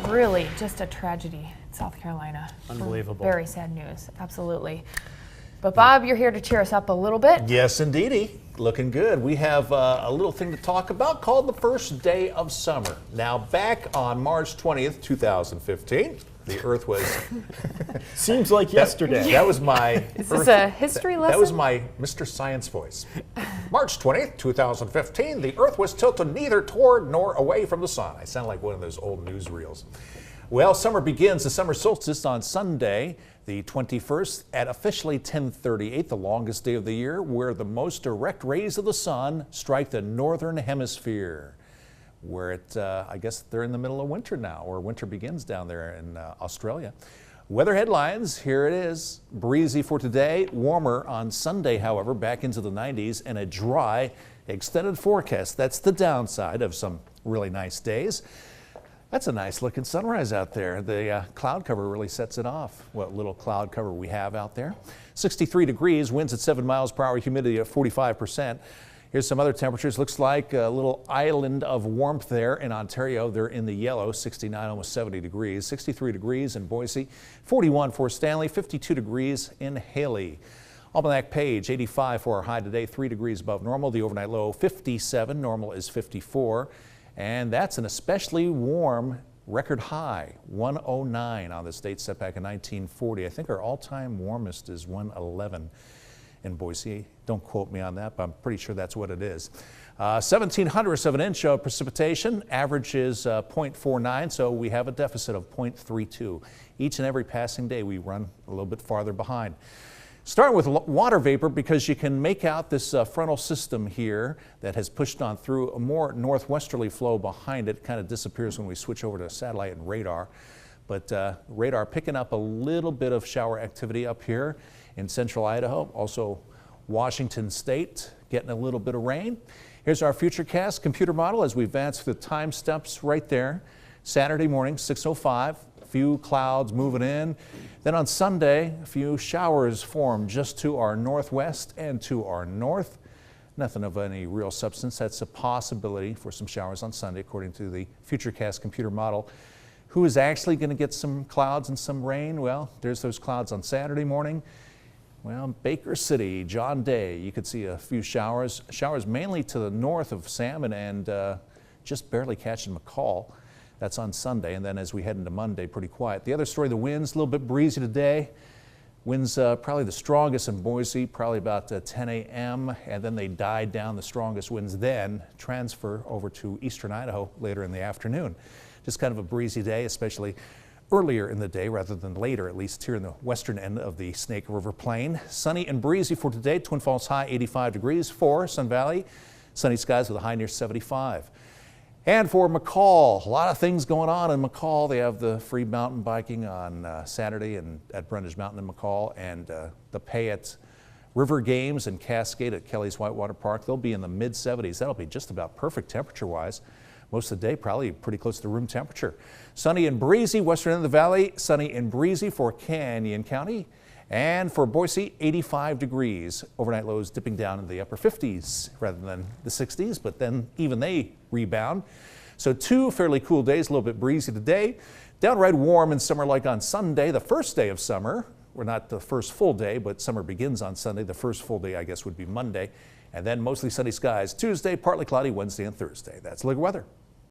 Really just a tragedy in South Carolina. Unbelievable. Very sad news, absolutely. But Bob, you're here to cheer us up a little bit. Yes, indeedy. Looking good. We have a little thing to talk about called the first day of summer. Now, back on March 20th, 2015, the Earth was... Seems like yesterday. That was my... Is this a history lesson? That was my Mr. Science voice. March 20th, 2015, the Earth was tilted neither toward nor away from the sun. I sound like one of those old newsreels. Well, summer begins the summer solstice on Sunday, the 21st, at officially 10:38, the longest day of the year, where the most direct rays of the sun strike the northern hemisphere, where I guess they're in the middle of winter now, or winter begins down there in Australia. Weather headlines, here it is. Breezy for today, warmer on Sunday, however, back into the 90s, and a dry, extended forecast. That's the downside of some really nice days. That's a nice looking sunrise out there. The cloud cover really sets it off, what little cloud cover we have out there. 63 degrees, winds at 7 miles per hour, humidity at 45%. Here's some other temperatures. Looks like a little island of warmth there in Ontario. They're in the yellow, 69, almost 70 degrees. 63 degrees in Boise, 41 for Stanley, 52 degrees in Haley. Almanac Page, 85 for our high today, 3 degrees above normal. The overnight low, 57. Normal is 54. And that's an especially warm record high, 109 on this date set back in 1940. I think our all-time warmest is 111 in Boise. Don't quote me on that, but I'm pretty sure that's what it is. 0.17 of an inch of precipitation. Average is 0.49, so we have a deficit of 0.32. Each and every passing day we run a little bit farther behind. Starting with water vapor, because you can make out this frontal system here that has pushed on through. A more northwesterly flow behind it kind of disappears when we switch over to satellite and radar. But radar picking up a little bit of shower activity up here in central Idaho. Also Washington State getting a little bit of rain. Here's our futurecast computer model as we advance through the time steps right there. Saturday morning, 6:05. Few clouds moving in. Then on Sunday, a few showers form just to our northwest and to our north. Nothing of any real substance. That's a possibility for some showers on Sunday, according to the Futurecast computer model. Who is actually going to get some clouds and some rain? Well, there's those clouds on Saturday morning. Well, Baker City, John Day, you could see a few showers. Showers mainly to the north of Salmon and just barely catching McCall. That's on Sunday, and then as we head into Monday, pretty quiet. The other story, the winds, a little bit breezy today. Winds probably the strongest in Boise, probably about 10 a.m., and then they died down, the strongest winds then transfer over to eastern Idaho later in the afternoon. Just kind of a breezy day, especially earlier in the day rather than later, at least here in the western end of the Snake River Plain. Sunny and breezy for today. Twin Falls high 85 degrees. For Sun Valley, sunny skies with a high near 75. And for McCall, a lot of things going on in McCall. They have the free mountain biking on Saturday and at Brundage Mountain in McCall, and the Payette River Games and Cascade at Kelly's Whitewater Park. They'll be in the mid-70s. That'll be just about perfect temperature-wise. Most of the day, probably pretty close to room temperature. Sunny and breezy, western end of the valley. Sunny and breezy for Canyon County. And for Boise, 85 degrees. Overnight lows dipping down in the upper 50s rather than the 60s, but then even they rebound. So 2 fairly cool days, a little bit breezy today. Downright warm and summer-like on Sunday, the first day of summer. We're not the first full day, but summer begins on Sunday. The first full day, I guess, would be Monday. And then mostly sunny skies Tuesday, partly cloudy Wednesday and Thursday. That's look at weather.